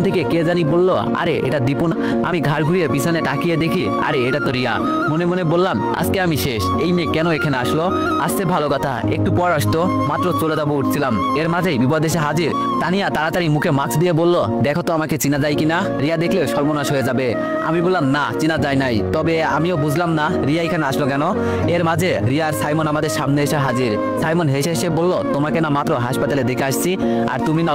থেকে কে জানি বলল, আরে এটা দীপু না। আমি ঘাড় ঘুরিয়ে পিছনে তাকিয়ে দেখি, আরে এটা তো রিয়া। মনে মনে বললাম, আজকে আমি শেষ। এই মেয়ে কেন এখানে আসলো? আসতে ভালো কথা, একটু পর আসতো, মাত্র চলে যাবো উঠছিলাম, এর মাঝেই বিপদ এসে হাজির। তানিয়া তাড়াতাড়ি মুখে মাস্ক দিয়ে বলল, দেখো তো আমাকে চিনা যায় কিনা, রিয়া দেখলে সর্বনাশ হয়ে যাবে। আমি বললাম, না চিনা যায় নাই, তবে আমিও বুঝলাম না রিয়া এখানে আসলো কেন। এর মাঝে রিয়া আর সাইমন আমাদের সামনে এসে হাজির। সাইমন হেসে হেসে বলল, তোমাকে না মাত্র হাসপাতালে দেখে আসছি, আর তুমি না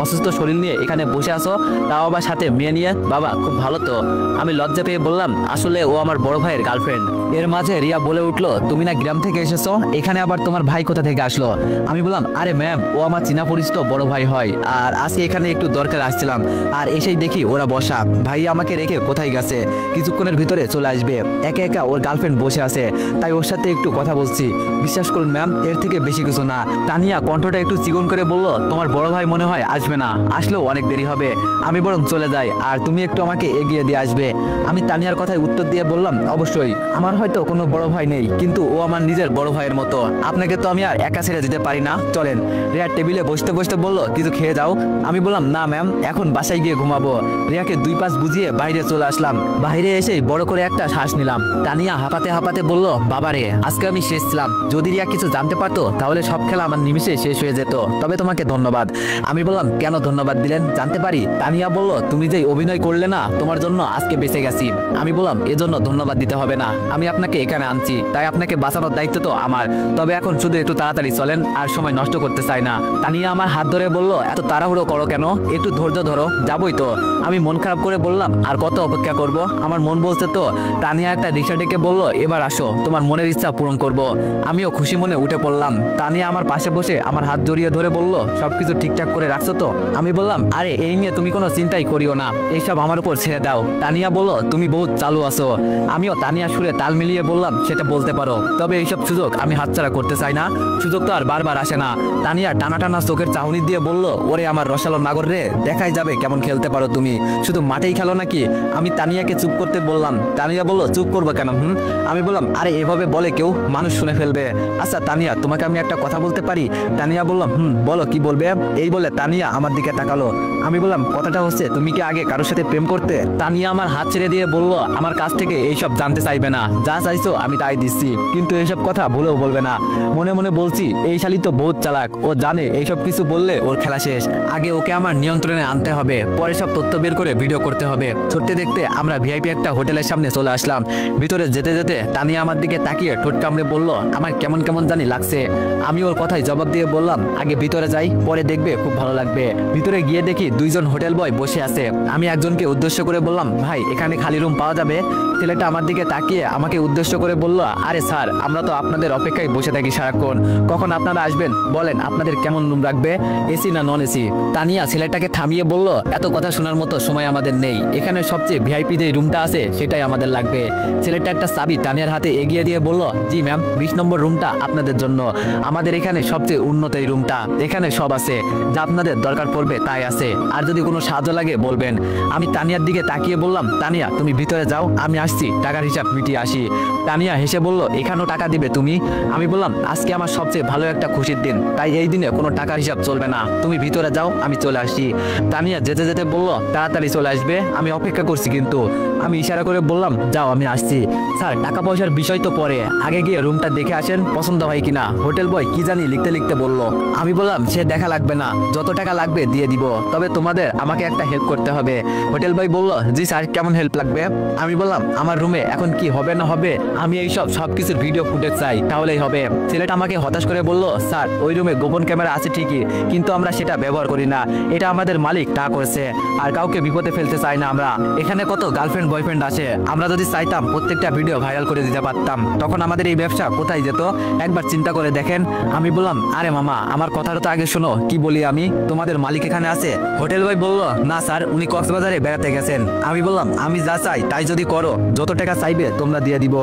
অসুস্থ শরীর নিয়ে এখানে বসে আসো, তাও আবার সাথে মেয়ে নিয়ে। বাবা খুব ভালো তো। আমি লজ্জা পেয়ে বললাম, আসলে ও আমার বড় ভাইয়ের গার্লফ্রেন্ড। এর মাঝে রিয়া বলে উঠলো, তুমি না গ্রাম থেকে এসেছো, এখানে আবার তোমার ভাই কোথা থেকে আসলো? আমি বললাম, আরে ম্যাম, ও আমার চীনা পরিচিত বড় ভাই হয়, আর আজকে এখানে একটু দরকার আসছিলাম, আর এসেই দেখি ওরা বসা। ভাই আমাকে রেখে কোথায় গেছে, কিছুক্ষণের ভিতরে চলে আসবে। একা একা ওর গার্লফ্রেন্ড বসে আছে, তাই ওর সাথে একটু কথা বলছি। বিশ্বাস করুন ম্যাম, এর থেকে বেশি কিছু না। তানিয়া কণ্ঠটা একটু চিকন করে বলল, তোমার বড় ভাই মনে হয় আসবে না, আসলেও অনেক দেরি হবে, আমি বরং চলে যাই, আর তুমি একটু আমাকে এগিয়ে দিয়ে আসবে। আমি তানিয়ার কথায় উত্তর দিয়ে বললাম, অবশ্যই, আমার হয়তো কোনো বড় ভাই নেই, কিন্তু ও আমার নিজের বড় ভাইয়ের মতো, আপনাকে তো আমি আর একা ছেড়ে দিতে পারি না, চলেন। রিয়া টেবিলে বসতে বসতে বলল, কিছু খেয়ে যাও। আমি বললাম, না ম্যাম, এখন বাসায় গিয়ে ঘুমাবো। রিয়াকে দুই পাশ বুঝিয়ে বাইরে চলে আসলাম। বাইরে এসেই বড় করে একটা শ্বাস নিলাম। তানিয়া হাঁপাতে হাঁপাতে বলল, বাবারে, আজকে আমি শেষ ছিলাম, যদি রিয়া কিছু জানতে পারতো তাহলে সব খেলা আমার নিমিষে শেষ হয়ে যেত, তবে তোমাকে ধন্যবাদ। আমি বললাম, কেন ধন্যবাদ দিলেন, জানতে পারি? তানিয়া বলল, তুমি যে অভিনয় করলে না, তোমার জন্য আজকে বেঁচে গেছি। আমি বললাম, এজন্য ধন্যবাদ দিতে হবে না, আমি আপনাকে এখানে আনছি, তাই আপনাকে বাঁচানোর দায়িত্ব তো আমার, তবে এখন শুধু একটু তাড়াতাড়ি চলেন, আর সময় নষ্ট করতে চাই না। তানিয়া আমার হাত ধরে বলল, এত তাড়াহুড়ো করো কেন, একটু ধৈর্য ধরো, যাবই তো। আমি মন খারাপ করে বললাম, আর কত অপেক্ষা করব, আমার মন বলছে তো। তানিয়া একটা রিক্সা ডেকে বলল, এবার আসো, তোমার মনের ইচ্ছা পূরণ করব। আমিও খুশি মনে উঠে পড়লাম। তানিয়া আমার পাশে বসে আমার হাত জড়িয়ে ধরে বলল, সবকিছু ঠিকঠাক করে রাখছো তো? আমি বললাম, আরে এই নিয়ে তুমি কোনো চিন্তাই করিও না, এইসব আমার উপর ছেড়ে দাও। তানিয়া বলল, তুমি বহুত চালু আছো। আমিও তানিয়া সুরে তাল মিলিয়ে বললাম, সেটা বলতে পারো, তবে এইসব সুযোগ আমি হাতছাড়া করতে চাই না, সুযোগ তো আর বারবার আসে না। তানিয়া টানা টানা চোখের চাহনি দিয়ে বলল, ওরে আমার রসালো নাগর রে, দেখাই যাবে কেমন খেলতে পারো তুমি, শুধু মাঠেই খেলো নাকি? আমি তানিয়াকে চুপ করতে বললাম। তানিয়া বলল, চুপ করবো কেন? আমি বললাম, আরে এভাবে বলে কেউ, মানুষ শুনে ফেলবে। আচ্ছা তানিয়া, তোমাকে আমি একটা কথা বলতে পারি? তানিয়া বললাম, বলো, কি বলবে? এই বলে তানিয়া আমার দিকে তাকালো। আমি বললাম, কথাটা হচ্ছে, তুমি কি আগে কারোর সাথে প্রেম করতে? তানিয়া আমার হাত ছেড়ে দিয়ে বলল, আমার কাছ থেকে এইসব জানতে চাইবে না, যা চাইছো আমি তাই দিচ্ছি, কিন্তু এইসব কথা ভুলেও বলবে না। মনে মনে বলছি, এই শালি তো বহুত চালাক, ও জানে এইসব কিছু বললে ওর খেলা শেষ, আগে ওকে আমার নিয়ন্ত্রণে আনতে হবে, পরে সব তথ্য বের করে ভিডিও করতে হবে। ছুটতে দেখতে আমরা ভিআইপি একটা হোটেলের সামনে চলে আসলাম। ভিতরে যেতে যেতে তানিয়া আমার দিকে তাকিয়ে ঠোঁট কামড়ে বলল, আমার কেমন কেমন জানি লাগছে। আমি ওর কথায় জবাব দিয়ে বললাম, আগে ভিতরে যাই, পরে দেখবে খুব ভালো লাগবে। ভিতরে গিয়ে দেখি দুইজন হোটেল বয় বসে আছে। আমি একজনকে উদ্দেশ্য করে বললাম, ভাই এখানে খালি রুম পাওয়া যাবে? ছেলেটা আমার দিকে তাকিয়ে আমাকে উদ্দেশ্য করে বলল, আরে স্যার, আমরা তো আপনাদের অপেক্ষায় বসে থাকি সারাক্ষণ, কখন আপনারা আসবেন বলেন, আপনাদের কেমন রুম রাখবে, এসি না নন এসি? তানিয়া ছেলেটাকে থামিয়ে বলল, এত কথা শোনার মতো সময় আমাদের নেই, এখানে সবচেয়ে ভিআইপি যে রুমটা আছে সেটাই আমাদের লাগবে। ছেলেটা একটা চাবি তানিয়ার হাতে এগিয়ে দিয়ে বলল, জি ম্যাম, 20 নম্বর রুমটা আপনাদের জন্য, আমাদের এখানে সবচেয়ে উন্নত এই রুমটা, এখানে সব আছে, যা আপনাদের দরকার পড়বে তাই আছে, আর যদি কোনো সাহায্য লাগে বলবেন। আমি তানিয়ার দিকে তাকিয়ে বললাম, তানিয়া তুমি ভিতরে যাও, আমি আসছি, টাকার হিসাব মিটিয়ে আসি। তানিয়া হেসে বলল, এখানেও টাকা দিবে তুমি? আমি বললাম, আজকে আমার সবচেয়ে ভালো একটা খুশির দিন, তাই এই দিনে কোনো টাকার হিসাব চলবে না, তুমি ভিতরে যাও, আমি চলে আসি। তানিয়া যেতে যেতে বলল, তাড়াতাড়ি চলে আসবে, আমি অপেক্ষা করছি কিন্তু। আমি ইশারা করে বললাম, যাও, আমি আসছি। স্যার, টাকা পয়সার বিষয় তো পরে, আগে গিয়ে রুমটা দেখে আসেন, পছন্দ হয় কিনা। হোটেল বয় কি জানি লিখতে লিখতে বলল। আমি বললাম, সে দেখা লাগবে না, যত টাকা লাগবে দিয়ে দিব, তবে তোমাদের আমাকে একটা হেল্প করতে হবে। হোটেল বয় বলল, জি স্যার, কেমন হেল্প লাগবে? আমি বললাম, আমার রুমে এখন কি হবে না হবে, আমি এই সবকিছুর ভিডিও ফুটেজ চাই, তাহলেই হবে। ছেলেটা আমাকে হতাশ করে বলল, স্যার, ওই রুমে গোপন ক্যামেরা আছে ঠিকই, কিন্তু আমরা সেটা ব্যবহার করি না, এটা আমাদের মালিক তা করেছে, আর কাউকে বিপদে ফেলতে চাই না আমরা। এখানে কত গার্লফ্রেন্ড বয়ফ্রেন্ড আছে, আমরা যদি চাইতাম প্রত্যেকটা ভিডিও ভাইরাল করে দিতে পারতাম, তখন আমাদের এই ব্যবসা কোথায় যেত, একবার চিন্তা করে দেখেন। আমি বললাম, আরে মামা, আমার কথাটা তো আগে শোনো, কি বলি আমি, তোমাদের মালিক এখানে আছে? হোটেল বয় বলল, না স্যার, উনি কক্সবাজারে বেড়াতে গেছেন। আমি বললাম, আমি যা চাই তাই যদি করো, যত টাকা চাইবে তোমরা দিয়ে দিব,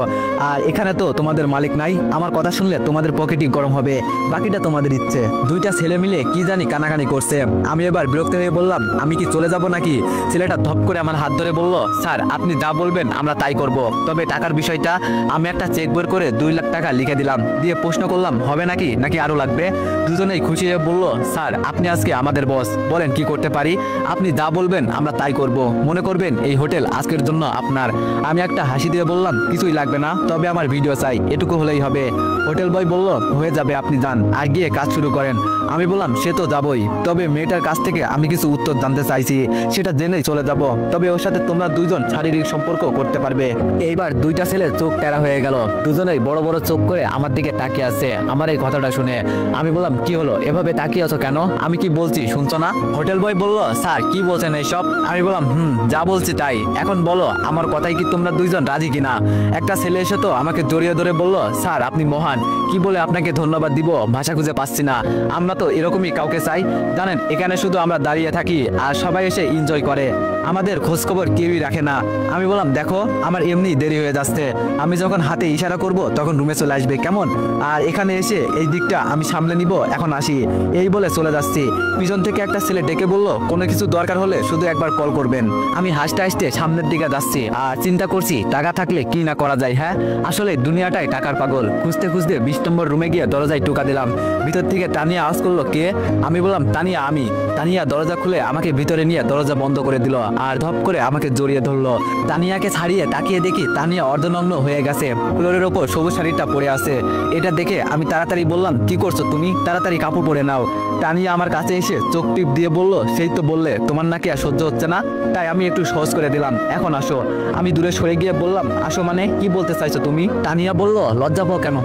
আর এখানে তো তোমাদের মালিক নাই, আমার কথা শুনলে তোমাদের পকেটই গরম হবে, বাকিটা তোমাদের ইচ্ছে। দুইটা ছেলে মিলে কি জানি কানাকানি করছে। আমি এবার বিরক্ত হয়ে বললাম, আমি কি চলে যাব নাকি? ছেলেটা ধপ করে আমার হাত ধরে বলল, স্যার, আপনি যা বলবেন আমরা তাই করব, তবে টাকার বিষয়টা। আমি একটা চেক বের করে 2 লাখ টাকা লিখে দিলাম, দিয়ে প্রশ্ন করলাম, হবে নাকি আরো লাগবে? দুজনেই খুশি হয়ে বলল, স্যার, আপনি আজকে আমাদের বস, বলেন কি করতে পারি। আপনি যা বলবেন আমরা তাই করব। মনে করবেন এই হোটেল আজকের জন্য আপনার। আমি একটা হাসি দিয়ে বললাম, কিছুই লাগবে না, তবে আমার ভিডিও চাই, এটুকু হলেই হবে। হোটেল বয় বলল, হয়ে যাবে, আপনি যান আর গিয়ে কাজ শুরু করেন। আমি বললাম, সে তো যাবই, তবে মেয়েটার কাছ থেকে আমি কিছু উত্তর জানতে চাইছি, সেটা জেনেই চলে যাব। তবে ওর সাথে তোমরা দুইজন শারীরিক সম্পর্ক করতে পারবে। এইবার দুইটা ছেলে চোখ টেরা হয়ে গেল, দুজনেই বড় বড় চোখ করে আমার দিকে তাকিয়ে আছে। আমার এই কথাটা শুনে আমি বললাম, কি হলো, এভাবে তাকিয়ে আছো কেন? আমি কি বলছি শুনছো না? হোটেল বয় বলল, স্যার কি বলছেন এইসব? আমি বললাম, যা বলছি তাই। এখন বলো আমার কথাই কি তোমরা দুইজন রাজি কিনা? একটা ছেলে এসে তো আমাকে জড়িয়ে ধরে বলল, স্যার আপনি মহান, কি বলে আপনাকে ধন্যবাদ দিব ভাষা খুঁজে পাচ্ছি না। আমরা তো এরকমই কাউকে চাই, জানেন, এখানে শুধু আমরা দাঁড়িয়ে থাকি আর সবাই এসে এনজয় করে, আমাদের খোঁজখবর কেউই রাখে না। আমি বললাম, দেখো আমার এমনি দেরি হয়ে যাচ্ছে, আমি যখন হাতে ইশারা করব তখন রুমে চলে আসবে, কেমন? আর এখানে এসে এই দিকটা আমি সামলে নিব, এখন আসি, এই বলে চলে যাচ্ছি। পিছন থেকে একটা ছেলে ডেকে বলল, কোনো কিছু দরকার হলে শুধু একবার কল করবেন। আমি হাসতে হাসতে সামনের দিকে যাচ্ছি আর চিন্তা করছি টাকা থাকলে কি না করা যায়। হ্যাঁ, আসলে দুনিয়াটাই টাকার পাগল। খুঁজতে খুঁজতে 20 নম্বর রুমে গিয়ে দরজায় টোকা দিলাম। ভিতর থেকে তানিয়া আওয়াজ করলো, কে? আমি বললাম, তানিয়া আমি। তানিয়া দরজা খুলে আমাকে ভিতরে নিয়ে দরজা বন্ধ করে দিল আর ধপ করে আমাকে জড়িয়ে ধরলো। তানিয়াকে ছাড়িয়ে তাকিয়ে দেখি তানিয়া অর্ধনগ্ন হয়ে গেছে, ফ্লোরের ওপর সবুজ শাড়িটা পরে আছে। এটা দেখে আমি তাড়াতাড়ি বললাম, কি করছো তুমি? তাড়াতাড়ি কাপড় পরে নাও। তানিয়া আমার কাছে এসে চোখ টিপ দিয়ে বলল, সেই তো বললে তোমার নাকি আর সহ্য হচ্ছে না, তাই আমি একটু সহজ করে দিলাম, এখন আসো। আমি দূরে সরে গিয়ে বললাম, আসো মানে কি বলতে চাইছো তুমি? তানিয়া বলল, লজ্জা পাও কেন?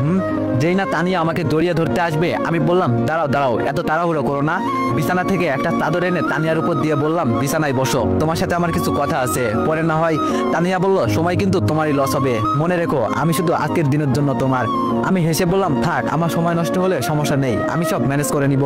যেই না তানিয়া আমাকে জড়িয়ে ধরতে আসবে আমি বললাম, দাঁড়াও দাঁড়াও, এত তাড়াহুড়ো করো না। বিছানা থেকে একটা চাদর এনে তানিয়ার উপর দিয়ে বললাম, বিছানায় বসো, তোমার সাথে আমার কিছু কথা আছে, পরে না হয়। তানিয়া বলল, সময় কিন্তু তোমারই লস হবে, মনে রেখো আমি শুধু আজকের দিনের জন্য তোমার। আমি হেসে বললাম, থাক, আমার সময় নষ্ট হলে সমস্যা নেই, আমি সব ম্যানেজ করে নিব।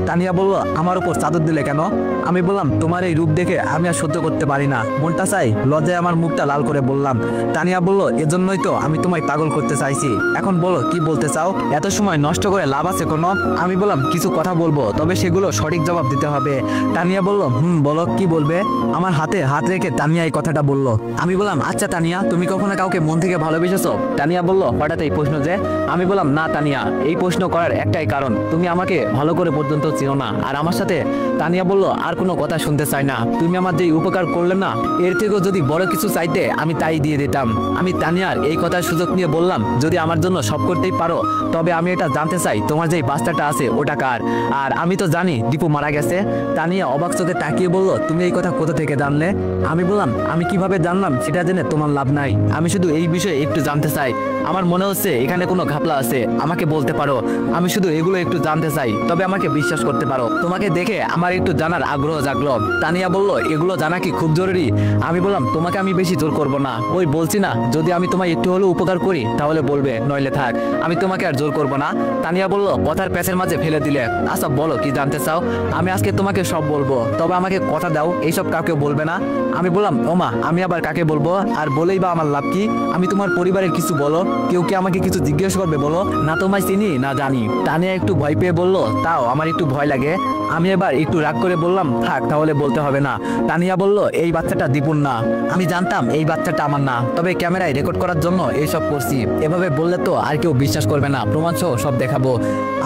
তানিয়া বলল, আমার উপর চাদর দিলে কেন? আমি বললাম, তোমার এই রূপ দেখে আমি আর সহ্য করতে পারি না, মনটা চাই। লজ্জায় আমার মুখটা লাল করে বললাম। তানিয়া বলল, এজন্যই তো আমি তোমায় পাগল করতে চাইছি, এখন বলো কি বলতে চাও? এত সময় নষ্ট করে লাভ আছে কোনো? আমি বললাম, কিছু কথা বলবো, তবে সেগুলো সঠিক জবাব দিতে হবে। তানিয়া বলল, বলো কি বলবে? আমার হাতে হাত রেখে তানিয়া এই কথাটা বলল। আমি বললাম, আচ্ছা তানিয়া, তুমি কখনো কাউকে মন থেকে ভালোবেসেছো? তানিয়া বলল, হঠাৎ এই প্রশ্ন যে? আমি বললাম, না তানিয়া, এই প্রশ্ন করার একটাই কারণ, তুমি আমাকে ভালো করে পর্যন্ত চিনো না আর আমার সাথে। তানিয়া বলল, আর কোনো কথা শুনতে চাই না, তুমি আমার যে উপকার করলে না, এর থেকেও যদি বড় কিছু চাইতে আমি তাই দিয়ে দিতাম। আমি তানিয়ার এই কথার সুযোগ নিয়ে বললাম, যদি আমার জন্য সব করতেই পারো, তবে আমি এটা জানতে চাই তোমার যে বাচ্চাটা আছে ওটা কার? আর আমি তো জানি দীপু মারা গেছে। তানিয়া অবাক চোখে তাকিয়ে বলল, তুমি এই কথা কোথা থেকে জানলে? আমি বললাম, আমি কিভাবে জানলাম সেটা জেনে তোমার লাভ নাই, আমি শুধু এই বিষয়ে একটু জানতে চাই, আমার মনে হচ্ছে এখানে কোনো ঘাপলা আছে, আমাকে বলতে পারো, আমি শুধু এগুলো একটু জানতে চাই, তবে আমাকে বিশ্বাস করতে পারো, তোমাকে দেখে আমার একটু জানার আগ্রহ জাগলো। তানিয়া বলল, এগুলো জানা কি খুব জরুরি? আমি বললাম, তোমাকে আমি বেশি জোর করব না, ওই বলছি না, যদি আমি তোমায় একটু হলেও উপকার করি তাহলে বলবে, নইলে থাক, আমি তোমাকে আর জোর করব না। তানিয়া বলল, কথার প্যাচের মাঝে ফেলে দিলে, আচ্ছা বলো কি জানতে চাও? আমি আজকে তোমাকে সব বলবো, তবে আমাকে কথা দাও এইসব কাউকে বলবে না। আমি বললাম, ওমা, আমি আবার কাকে বলবো? আর বলেই বা আমার লাভ কি? আমি তোমার পরিবারের কিছু বলো, কেউ কি আমাকে কিছু জিজ্ঞেস করবে বলো? না তোমায় চিনি না জানি। তানিয়া একটু ভয় পেয়ে বলল, তাও আমার একটু ভয় লাগে। আমি এবার একটু রাগ করে বললাম, থাক তাহলে বলতে হবে না। তানিয়া বলল, এই বাচ্চাটা দীপুর না। আমি জানতাম এই বাচ্চাটা আমার না, তবে ক্যামেরায় রেকর্ড করার জন্য এইসব করছি, এভাবে বললে তো আর কেউ বিশ্বাস করবে না, প্রমাণ সহ সব দেখাবো।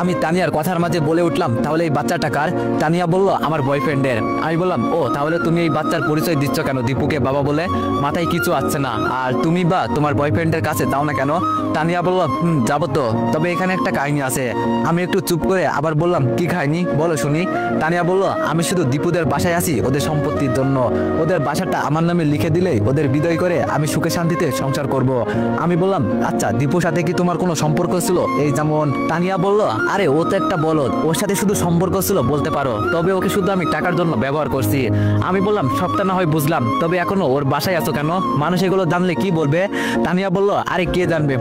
আমি তানিয়ার কথার মাঝে বলে উঠলাম, তাহলে এই বাচ্চাটা কার? তানিয়া বলল, আমার বয়ফ্রেন্ডের। আমি বললাম, ও তাহলে তুমি এই বাচ্চার পরিচয় দিচ্ছ কেন দীপুকে বাবা বলে? মাথায় কিছু আসছে না, আর তুমি বা তোমার বয়ফ্রেন্ডের কাছে যাও না কেন? তানিয়া বলল, যাবো তো, তবে এখানে একটা কাহিনী আছে। আমি একটু চুপ করে আবার বললাম, কি কাহিনী বলো শুনি। তানিয়া বলল, আমি শুধু দীপুদের বাসায় আছি ওদের সম্পত্তির জন্য, ওদের বাসাটা আমার নামে লিখে দিলেই ওদের বিদায় করে আমি সুখে শান্তিতে সংসার করব। আমি বললাম, আচ্ছা দীপুর সাথে কি তোমার কোনো সম্পর্ক ছিল? এই যেমন। তানিয়া বলল, আরে ও তো একটা বলদ, ওর সাথে শুধু সম্পর্ক ছিল বলতে পারো, তবে ওকে শুধু আমি টাকার জন্য ব্যবহার করছি। আমি বললাম, সবটা না হয় বুঝলাম, তবে এখনো ওর বাসায় আছো কেন? মানুষ এগুলো জানলে কি বলবে? তানিয়া বলল, আরে কে জানবে,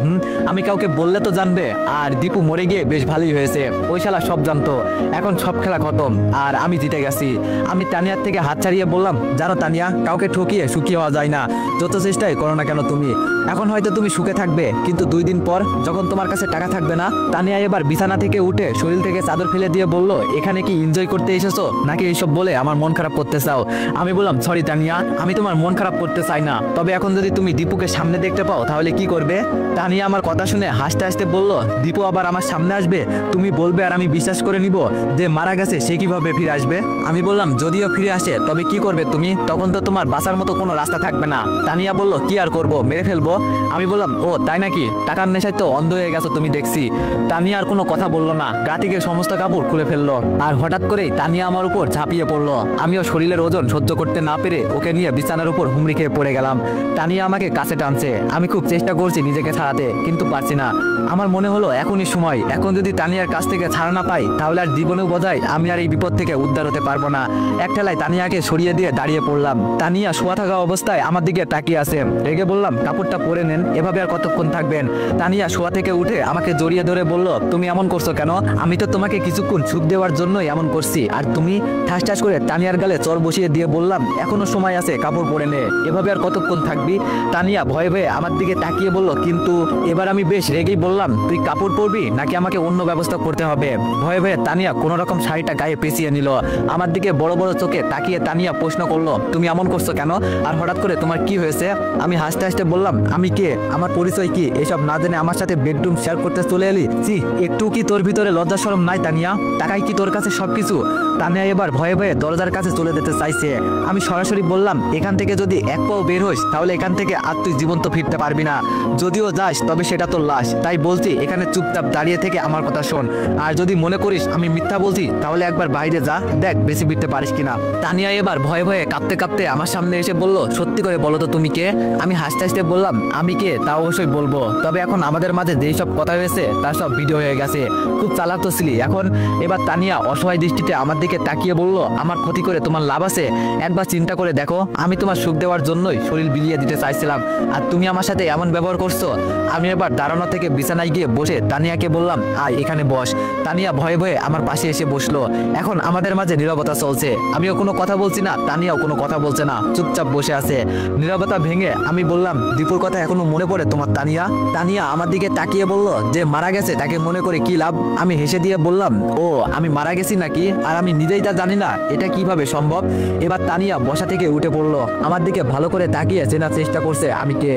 আমি কাউকে বললে তো জানবে, আর দীপু মরে গিয়ে বেশ ভালোই হয়েছে, ওই শালা সব জানতো, এখন সব খেলা খতম আর আমি জিতে গেছি। আমি তানিয়ার থেকে হাত ছাড়িয়ে বললাম, জানো তানিয়া, কাউকে ঠকিয়ে সুখী হওয়া যায় না, যত চেষ্টাই করো না কেন তুমি। এখন হয়তো তুমি সুখে থাকবে, কিন্তু 2 দিন পর যখন তোমার কাছে টাকা থাকবে না। তানিয়া এবার বিছানা থেকে উঠে শরীর থেকে চাদর ফেলে দিয়ে বলল, এখানে কি এনজয় করতে এসেছো নাকি এইসব বলে আমার মন খারাপ করতে চাও? আমি বললাম, সরি তানিয়া, আমি তোমার মন খারাপ করতে চাই না, তবে এখন যদি তুমি দীপুকে সামনে দেখতে পাও তাহলে কি করবে? তানিয়া আমার কথা শুনে হাসতে হাসতে বলল, দীপু আবার আমার সামনে আসবে, তুমি বলবে আর আমি বিশ্বাস করে নিব যে মারা গেছে, সে সে কিভাবে ফিরে আসবে? আমি বললাম যদিও ফিরে আসে তবে কি করবে তুমি? তখন তো তোমার বাঁচার মতো কোনো রাস্তা থাকবে না। তানিয়া বলল কি আর করব, মেরে ফেলবো। আমি বললাম ও তাই নাকি, টাকার নেশায় তো অন্ধ হয়ে গেছো তুমি দেখছি। তানিয়া আর কোনো কথা বললো না, গা থেকে সমস্ত কাপড় খুলে ফেললো আর হঠাৎ করেই তানিয়া আমার উপর ঝাঁপিয়ে পড়লো। আমিও শরীরের ওজন সহ্য করতে না পেরে ওকে নিয়ে বিছানার উপর হুমড়ি খেয়ে পড়ে গেলাম। তানিয়া আমাকে কাছে টানছে, আমি খুব চেষ্টা করছি নিজেকে ছাড়াতে কিন্তু পারছি না। আমার মনে হলো এখনই সময়, এখন যদি তানিয়ার কাছ থেকে ছাড়া না পাই তাহলে আর জীবনেও বোধহয় আমি আর এই বিপদ থেকে উদ্ধার হতে পারবো না। এক ঠেলায় তানিয়াকে সরিয়ে দিয়ে দাঁড়িয়ে পড়লাম। তানিয়া শোয়া থাকা অবস্থায় আমার দিকে তাকিয়ে আছে। রেগে বললাম কাপড়টা পরে নেন, এভাবে আর কতক্ষণ থাকবেন? তানিয়া শোয়া থেকে উঠে আমাকে জড়িয়ে ধরে বলল তুমি এমন করছো কেন? আমি তো তোমাকে কিছুক্ষণ সুখ দেওয়ার জন্যই এমন করছি। আর তুমি? ঠাস ঠাস করে তানিয়ার গালে চর বসিয়ে দিয়ে বললাম এখনো সময় আছে, কাপড় পরে নে, এভাবে আর কতক্ষণ থাকবি? তানিয়া ভয়ে ভয়ে আমার দিকে তাকিয়ে বলল কিন্তু। এবার আমি বেশ রেগেই বললাম তুই কাপড় পরবি নাকি আমাকে অন্য ব্যবস্থা করতে হবে? ভয়ে ভয়ে তানিয়া কোনো রকম শাড়িটা গায়ে পেঁচিয়ে নিল। আমার দিকে বড় বড় চোখে তাকিয়ে তানিয়া প্রশ্ন করলো তুমি এমন করছো কেন? আর হঠাৎ করে তোমার কি হয়েছে? আমি হাসতে হাসতে বললাম আমি কে, আমার পরিচয় কি, এসব না জেনে আমার সাথে বেডরুম শেয়ার করতে চলে এলি? জি, একটু কি তোর ভিতরে লজ্জা শরম নাই তানিয়া? টাকাই কি তোর কাছে সবকিছু? তানিয়া এবার ভয়ে ভয়ে দরজার কাছে চলে যেতে চাইছে। আমি সরাসরি বললাম এখান থেকে যদি এক পাও বের হইস তাহলে এখান থেকে আর তুই জীবন্ত ফিরতে পারবি না। যদিও যাস তবে সেটা তোর লাশ, তাই বলছি এখানে চুপচাপ দাঁড়িয়ে থেকে আমার কথা শোন। আর যদি মনে করিস আমি মিথ্যা বলছি তাহলে একবার বাইরে যা, দেখ বেশি ফিরতে পারিস কিনা। তানিয়া এবার ভয়ে ভয়ে কাঁপতে কাঁপতে আমার সামনে এসে বলল সত্যি করে বলো তো তুমি কে? আমি হাসতে হাসতে বললাম আমি কে তা অবশ্যই বলবো, তবে এখন আমাদের মাঝে যেই সব কথা হয়েছে তার সব ভিডিও হয়ে গেছে। খুব চালাক তো ছিলি এখন। এবার তানিয়া অসহায় দৃষ্টিতে আমার দিকে তাকিয়ে বলল আমার ক্ষতি করে তোমার লাভ আছে? একবার চিন্তা করে দেখো, আমি তোমার সুখ দেওয়ার জন্যই শরীর বিলিয়ে দিতে চাইছিলাম আর তুমি আমার সাথে এমন ব্যবহার করছো। আমি এবার দাঁড়ানো থেকে বিছানায় গিয়ে বসে তানিয়াকে বললাম আয় এখানে বস। তানিয়া ভয়ে ভয়ে আমার পাশে এসে বসলো। এখন আমাদের মাঝে নীরবতা চলছে, আমিও কোনো কথা বলছি না, তানিয়াও কোনো কথা বলছে না, চুপচাপ বসে আছে। নীরবতা ভেঙে আমি বললাম দীপুর কথা এখনো মনে পড়ে তোমার তানিয়া? তানিয়া আমার দিকে তাকিয়ে বলল যে মারা গেছে তাকে মনে করে কি লাভ? আমি হেসে দিয়ে বললাম ও আমি মারা গেছি নাকি? আর আমি নিজেই তা জানি না, এটা কিভাবে সম্ভব? এবার তানিয়া বসা থেকে উঠে পড়লো, আমার দিকে ভালো করে তাকিয়ে চেনার চেষ্টা করছে আমি কে।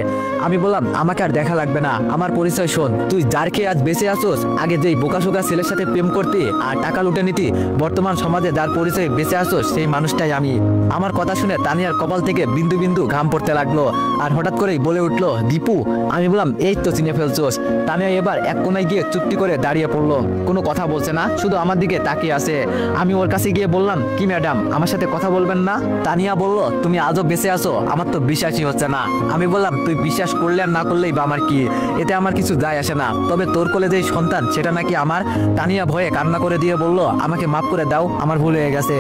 আমি বললাম আমাকে আর দেখা লাগবে না, আমার পরিচয় শোন। তুই যার খেয়ে আজ বেঁচে আসোস, আগে যেই বোকাশোকা ছেলের সাথে প্রেম করতি আর টাকা লুটে নিতি, বর্তমান সমাজে যার পরিচয় বেঁচে আসোস সেই মানুষটাই আমি। আমার কথা শুনে তানিয়ার কপাল থেকে বিন্দু বিন্দু ঘাম পড়তে লাগলো আর হঠাৎ করেই বলে উঠলো দীপু। আমি বললাম এই তো চিনে ফেলছোস। তানিয়া এবার এক কোনায় গিয়ে চুপটি করে দাঁড়িয়ে পড়লো, কোনো কথা বলছে না, শুধু আমার দিকে তাকিয়ে আছে। আমি ওর কাছে গিয়ে বললাম কি ম্যাডাম আমার সাথে কথা বলবেন না? তানিয়া বলল তুমি আজও বেঁচে আছো, আমার তো বিশ্বাসই হচ্ছে না। আমি বললাম তুই বিশ্বাস করলে আর না করলেই বা আমার কি, এতে আমার কিছু যায় আসে না, তবে তোর কোলে যেই সন্তান সেটা নাকি আমার। তানিয়া ভয়ে কান্না করে দিয়ে বলল আমাকে মাফ করে দাও, আমার ভুল হয়ে গেছে।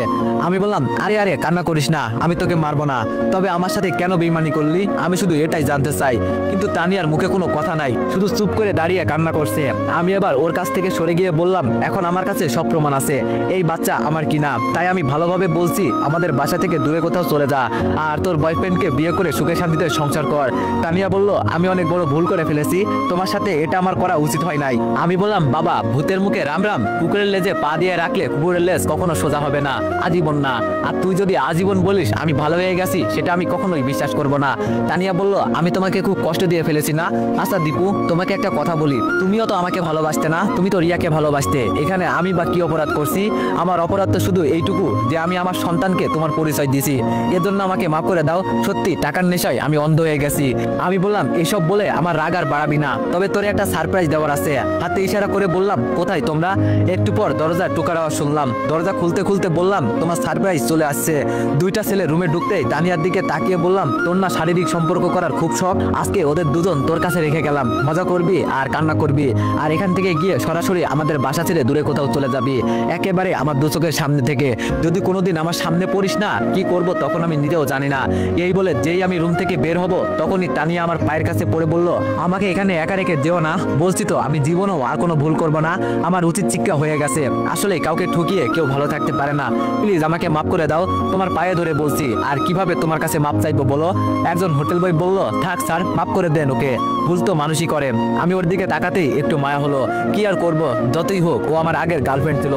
আমি বললাম আরে আরে কান্না করিস না, আমি তোকে মারবো না, তবে আমার সাথে কেন বেইমানি করলি আমি শুধু এটাই জানতে চাই। কিন্তু তানিয়ার মুখে কোনো কথা নাই, শুধু চুপ করে দাঁড়িয়ে কান্না করছে। আমি এবার ওর কাছ থেকে সরে গিয়ে বললাম এখন আমার কাছে সব প্রমাণ আছে, এই বাচ্চা আমার কিনা, তাই আমি ভালোভাবে বলছি আমাদের বাসা থেকে দূরে কোথাও চলে যা আর তোর বয়ফ্রেন্ডকে বিয়ে করে সুখে শান্তিতে সংসার কর। তানিয়া বলল আমি অনেক বড় ভুল করে ফেলেছি, তোমার সাথে এটা আমার করা উচিত হয় নাই। আমি বললাম বাবা ভূতের মুখে রাম রাম, কুকুরের লেজে পা দিয়ে রাখলে কুকুরের লেজ কখনো সোজা হবে না, আজীবন না। আর তুই যদি আজীবন বলিস আমি ভালো হয়ে গেছি, সেটা আমি কখনোই বিশ্বাস করব না। তানিয়া বলল আমি তোমাকে খুব কষ্ট দিয়ে ফেলেছি না? আচ্ছা দীপু তোমাকে একটা কথা বলি, তুমিও তো আমাকে ভালোবাসতে না, তুমি তো রিয়াকে ভালোবাসতে, এখানে আমি বা কি অপরাধ করছি? আমার অপরাধ তো শুধু এইটুকু যে আমি আমার সন্তানকে তোমার পরিচয় দিয়েছি, এর জন্য আমাকে মাফ করে দাও। সত্যি টাকার নেশায় আমি অন্ধ হয়ে গেছি। আমি বললাম এসব বলে আমার রাগ আর বাড়াবি না, তবে তোরে একটা সারপ্রাইজ দেওয়ার আছে। হাতে ইশারা করে বললাম কোথায় তোমরা? একটু পর দরজার টোকার আওয়াজ শুনলাম, দরজা খুলতে খুলতে বললাম তোমার সারপ্রাইজ চলে আসছে। দুইটা ছেলে রুমে ঢুকতেই তানিয়ার দিকে তাকিয়ে বললাম তোর না শারীরিক সম্পর্ক করার খুব শখ, আজকে ওদের দুজন তোর কাছে রেখে গেলাম, মজা করবি আর কান্না করবি, আর এখান থেকে গিয়ে সরাসরি আমাদের বাসা ছেড়ে দূরে কোথাও চলে যাবি, একেবারে আমার দু চোখের সামনে থেকে। যদি কোনোদিন আমার সামনে পড়িস না কি করব তখন আমি নিজেও জানি না। এই বলে যেই আমি রুম থেকে বের হব তখনই তানিয়া আমার পায়ের কাছে পড়ে বলল আমাকে এখানে একা রেখে যেও না, বলছি তো আমি জীবনেও আর কোনো ভুল করব না, আমার উচিত শিক্ষা হয়ে গেছে। আসলে কাউকে ঠকিয়ে কেউ ভালো থাকতে পারে না, প্লিজ আমাকে মাফ করে দাও, তোমার পায়ে ধরে বলছি। আর কিভাবে তোমার কাছে মাপ চাইবো বলো? একজন হোটেল বয় বলল থাক স্যার মাফ করে দেন ওকে, ভুল তো মানুষই করে। আমি ওর দিকে তাকাতেই একটু মায়া হলো, কি আর করব, যতই হোক ও আমার আগের গার্লফ্রেন্ড ছিল।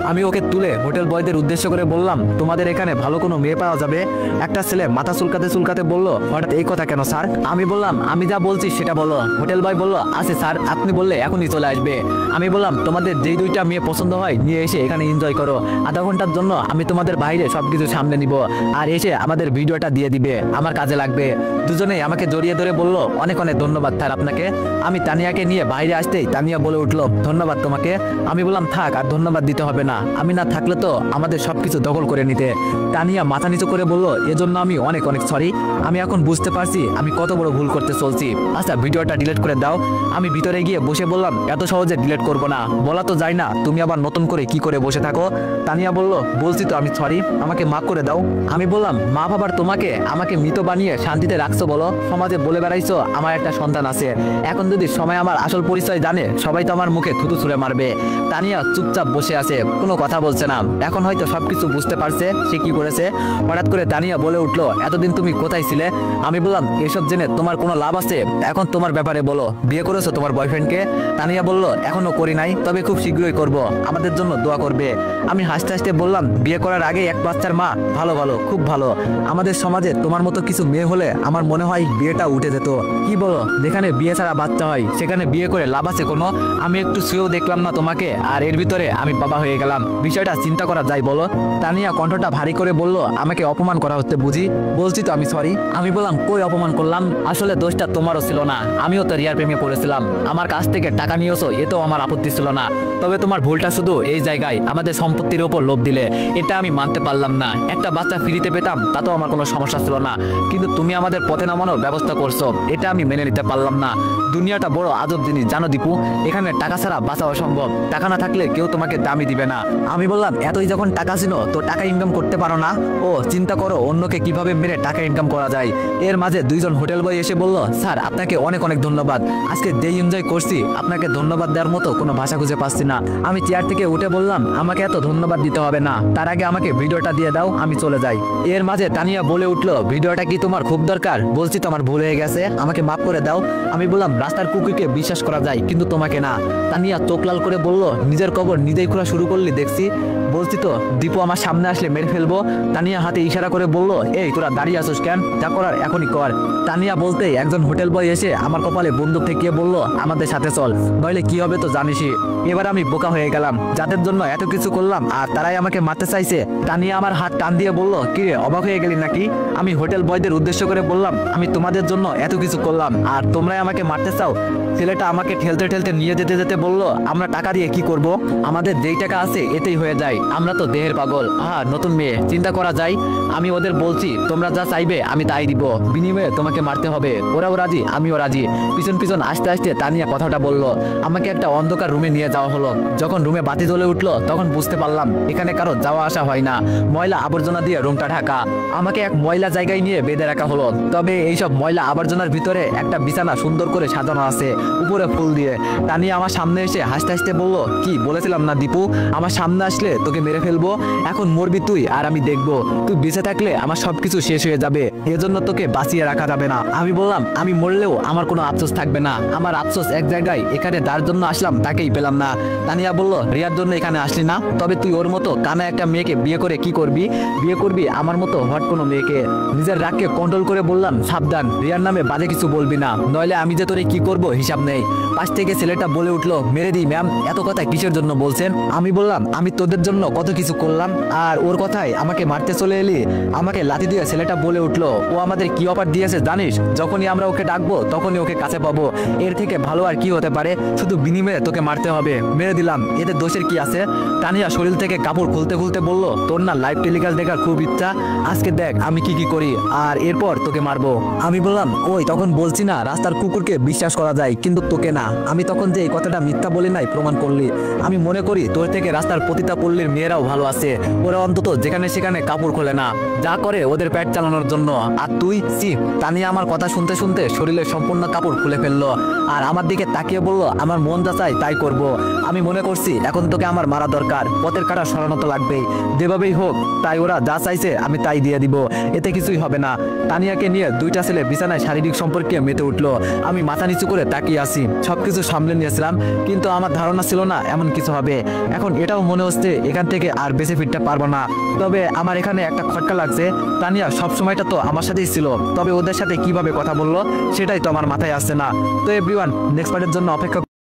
আমি ওকে তুলে হোটেল বয়দের উদ্দেশ্য করে বললাম তোমাদের এখানে ভালো কোনো মেয়ে পাওয়া যাবে? একটা ছেলে মাথা চুলকাতে চুলকাতে বলল হঠাৎ এই কথা কেন স্যার? আমি বললাম আমি যা বলছি সেটা বলো। হোটেল বয় বলল আছে স্যার, আপনি বললে এখনই চলে আসবে। আমি বললাম তোমাদের যেই দুইটা মেয়ে পছন্দ হয় নিয়ে এসে এখানে এনজয় এনজয় করো। আধা ঘন্টার জন্য আমি তোমাদের বাইরে সবকিছু সামলে নিব, আর এসে আমাদের ভিডিওটা দিয়ে দিবে, আমার কাজে লাগবে। দুজনেই আমাকে জড়িয়ে ধরে বলল, অনেক অনেক ধন্যবাদ স্যার আপনাকে। আমি তানিয়াকে নিয়ে বাইরে আসতেই তানিয়া বলে উঠলো, ধন্যবাদ তোমাকে। আমি বললাম, থাক, আর ধন্যবাদ দিতে হবে না, আমি না থাকলে তো আমাদের সবকিছু দখল করে নিতে। তানিয়া মাথা নিচু করে বলল, এজন্য আমি অনেক অনেক সরি। আমি এখন বুঝতে পারছি আমি কত বড় ভুল করতে চলছি। আচ্ছা, ভিডিওটা ডিলিট করে দাও। আমি ভিতরে গিয়ে বসে বললাম, এত সহজে ডিলিট করবো না, বলা তো যায় না, তুমি আবার নতুন করে কি করে বসে থাকো। তানিয়া বলল, বলছি তো আমি সরি, আমাকে মাফ করে দাও। আমি বললাম, মা বাবার তোমাকে আমাকে মৃত বানিয়ে শান্তিতে রাখছো বলো? সমাজে বলে বেড়াইছো আমার একটা সন্তান আছে, এখন যদি সময় আমার আসল পরিচয় জানে সবাই তো আমার মুখে থুতু ছুঁড়ে মারবে। তানিয়া চুপচাপ বসে আছে, কোনো কথা বলছে না। এখন হয়তো সবকিছু বুঝতে পারছে সে কি করেছে। হঠাৎ করে তানিয়া বলে উঠলো, এতদিন তুমি কোথায় ছিলে? আমি বললাম, এসব জেনে তোমার কোনো লাভ আছে? এখন তোমার ব্যাপারে বলো, বিয়ে করেছো তোমার বয়ফ্রেন্ডকে? তানিয়া বলল, এখনো করি নাই, তবে খুব শীঘ্রই করব, আমাদের জন্য দোয়া করবে। আমি হাসতে হাসতে বললাম, বিয়ে করার আগে এক বাচ্চার মা, ভালো ভালো, খুব ভালো। আমাদের সমাজে তোমার মতো কিছু মেয়ে হলে আমার মনে হয় বিয়েটা উঠে যেত। কি বলো, যেখানে বিয়ে ছাড়া বাচ্চা হয় সেখানে বিয়ে করে লাভ আছে কোনো? আমি একটু শুয়েও দেখলাম না তোমাকে, আর এর ভিতরে আমি বাবা হয়ে গেলাম, বিষয়টা চিন্তা করা যায় বলো? তানিয়া কণ্ঠটা ভারী করে বলল, আমাকে অপমান করা হচ্ছে বুঝি? বলছি তো আমি সরি। আমি বললাম, কই অপমান করলাম, আসলে দোষটা তোমারও ছিল না, আমিও তো রিয়ার প্রেমে পড়েছিলাম, আমার কাছ থেকে টাকা নিয়েছো এতেও আমার আপত্তি ছিল না, তবে তোমার ভুলটা শুধু এই জায়গায় আমাদের সম্পত্তির উপর লোভ দিলে, এটা আমি মানতে পারলাম না। একটা বাচ্চা ফ্রিতে পেতাম তাতেও আমার কোনো সমস্যা ছিল না, কিন্তু তুমি আমাদের পথে নামানোর ব্যবস্থা করছো, এটা আমি মেনে নিতে পারলাম না। দুনিয়াটা বড় আজব জিনিস জানো দীপু, এখানে টাকা ছাড়া বাঁচা অসম্ভব, টাকা না থাকলে কেউ তোমাকে দামই দিবে না। আমি বললাম, এতই যখন টাকা ছিল তো টাকা ইনকাম করতে পারো না? ও চিন্তা করো অন্যকে কিভাবে মেরে টাকা ইনকাম করা যায়। এর মাঝে দুইজন হোটেল বয় এসে বলল, স্যার আপনাকে অনেক অনেক ধন্যবাদ, আজকে যেই এনজয় করছি আপনাকে ধন্যবাদ দেওয়ার মতো কোনো ভাষা খুঁজে পাচ্ছি না। আমি চেয়ার থেকে উঠে বললাম, আমাকে এত ধন্যবাদ দিতে হবে না, তার আগে আমাকে ভিডিওটা দিয়ে দাও, আমি চলে যাই। এর মাঝে তানিয়া বলে উঠলো, ভিডিওটা কি তোমার খুব দরকার? বলছি তো আমার ভুল হয়ে গেছে, আমাকে মাফ করে দাও। আমি বললাম, রাস্তার কুকুরকে বিশ্বাস করা যায় কিন্তু তোমাকে না। তানিয়া চোখ লাল করে বলল, নিজের কবর নিজেই খোঁড়া শুরু করলি দেখছি। বলছি তো দীপু আমার সামনে আসলে মেরে ফেলবো। তানিয়া হাতে ইশারা করে বলল, এই তোরা দাঁড়িয়ে আসোস কেন, যা করার এখনই কর। তানিয়া বলতেই একজন হোটেল বয় এসে আমার কপালে বন্দুক ঠেকিয়ে বলল, আমাদের সাথে চল, নইলে কি হবে তো জানিসই। এবার আমি বোকা হয়ে গেলাম, যাদের জন্য এত কিছু করলাম আর তারাই আমাকে মারতে চাইছে। তানিয়া আমার হাত টান দিয়ে বলল, কিরে অবাক হয়ে গেলি নাকি? আমি হোটেল বয়দের উদ্দেশ্য করে বললাম, আমি তোমাদের জন্য এত কিছু করলাম আর তোমরাই আমাকে মারতে চাও? ছেলেটা আমাকে ঠেলতে ঠেলতে নিয়ে যেতে যেতে বলল, আমরা টাকা দিয়ে কি করব? আমাদের যেই টাকা আছে এতেই হয়ে যায়, আমরা তো দেহের পাগল। নতুন মেয়ে, চিন্তা করা যায়? আমি ওদের বলছি, তোমরা যা চাইবে আমি তাই দিব, বিনিময়ে তোমাকে মারতে হবে। ওরাও রাজি, আমিও রাজি। পিছন পিছন আসতে আসতে তানিয়া কথাটা বলল। আমাকে একটা অন্ধকার রুমে নিয়ে যাওয়া হলো। যখন রুমে বাতি জ্বলে উঠলো তখন বুঝতে পারলাম এখানে কারো যাওয়া আসা হয় না, ময়লা আবর্জনা দিয়ে রুমটা ঢাকা। আমাকে এক ময়লা জায়গায় নিয়ে বেঁধে রাখা হলো, তবে এইসব ময়লা আবর্জনার ভিতরে একটা বিছানা সুন্দর করে সাজানো আছে, উপরে ফুল দিয়ে। তানিয়া আমার সামনে এসে হাসতে হাসতে বলল, কি বলেছিলাম না দীপু, আমার সামনে আসলে তোকে মেরে ফেলবো, এখন মরবি তুই আর আমি দেখবো। তুই বেঁচে থাকলে আমার সবকিছু শেষ হয়ে যাবে, এজন্য তোকে বাঁচিয়ে রাখা যাবে না। আমি বললাম, আমি মরলেও আমার কোনো আফসোস থাকবে না, আমার আফসোস এক জায়গায়, এখানে যার জন্য আসলাম তাকেই পেলাম না। তানিয়া বলল, রিয়ার জন্য এখানে আসলি না? তবে তুই ওর মতো কানা একটা মেয়েকে বিয়ে করে কি করবি? বিয়ে করবি আমার মতো হট কোনো মেয়েকে। নিজের রাগকে কন্ট্রোল করে বললাম, সাবধান, রিয়ার নামে বাজে কিছু বলবি না, নইলে আমি যে তোরে কি করব হিসাব নেই। পাশ থেকে ছেলেটা বলে উঠলো, মেরে দিই ম্যাম, এত কথা কিসের জন্য বলছেন? আমি বললাম, আমি তোদের জন্য কত কিছু করলাম আর ওর কথায় আমাকে মারতে চলে এলি? আমাকে লাথি দিয়ে ছেলেটা বলে উঠলো, ও আমাদের কি অফার দিয়েছে জানিস? যখনই আমরা ওকে ডাকবো তখনই ওকে কাছে পাবো, এর থেকে ভালো আর কি হতে পারে? শুধু বিনিময়ে তোকে মারতে হবে। মেরে দিলাম, এতে দোষের কি আছে? তানিয়া শরীর থেকে কাপড় খুলতে খুলতে বলল, তোর না লাইভ টেলিকাস্ট দেখার খুব ইচ্ছা, আজকে দেখ আমি কি কি করি, আর এরপর তোকে মারবো। আমি বললাম, ওই তখন বলছি না রাস্তার কুকুরকে বিশ্বাস করা যায় কিন্তু তোকে না। আমি তখন যে এই কথাটা মিথ্যা বলি নাই প্রমাণ করলি। আমি মনে করি তোর থেকে রাস্তার প্রতিটা পল্লীর মেয়েরাও ভালো আছে, ওরা অন্তত যেখানে সেখানে কাপড় খোলে না, যা করে ওদের পেট চালানোর জন্য। আর তুই তানিয়া আমার কথা শুনতে শুনতে শরীরের সম্পূর্ণ কাপড় খুলে ফেললো আর আমার দিকে তাকিয়ে বলল, আমার মন যা চাই তাই করব। আমি মনে করছি এখন তোকে আমার মারা দরকার, পথের কাটা সরানো তো লাগবেই, যেভাবেই হোক। তাই ওরা যা চাইছে আমি তাই দিয়ে দিব, এতে কিছুই হবে না। তানিয়াকে নিয়ে দুইটা ছেলে বিছানায় শারীরিক সম্পর্কে মেতে উঠলো। আমি মাথা নিচু করে তাকিয়ে আছি, সবকিছু সামলে নিয়েছিলাম কিন্তু আমার ধারণা ছিল না এমন কিছু হবে। এখন এটাও মনে হচ্ছে এখান থেকে আর বেঁচে ফিরতে পারবো না। তবে আমার এখানে একটা খটকা লাগছে, তানিয়া সব সময়টা তো আমার সাথেই ছিল, তবে ওদের সাথে কিভাবে কথা বললো সেটাই তো আমার মাথায় আসছে না। তো এভরিওয়ান, নেক্সট পার্টের জন্য অপেক্ষা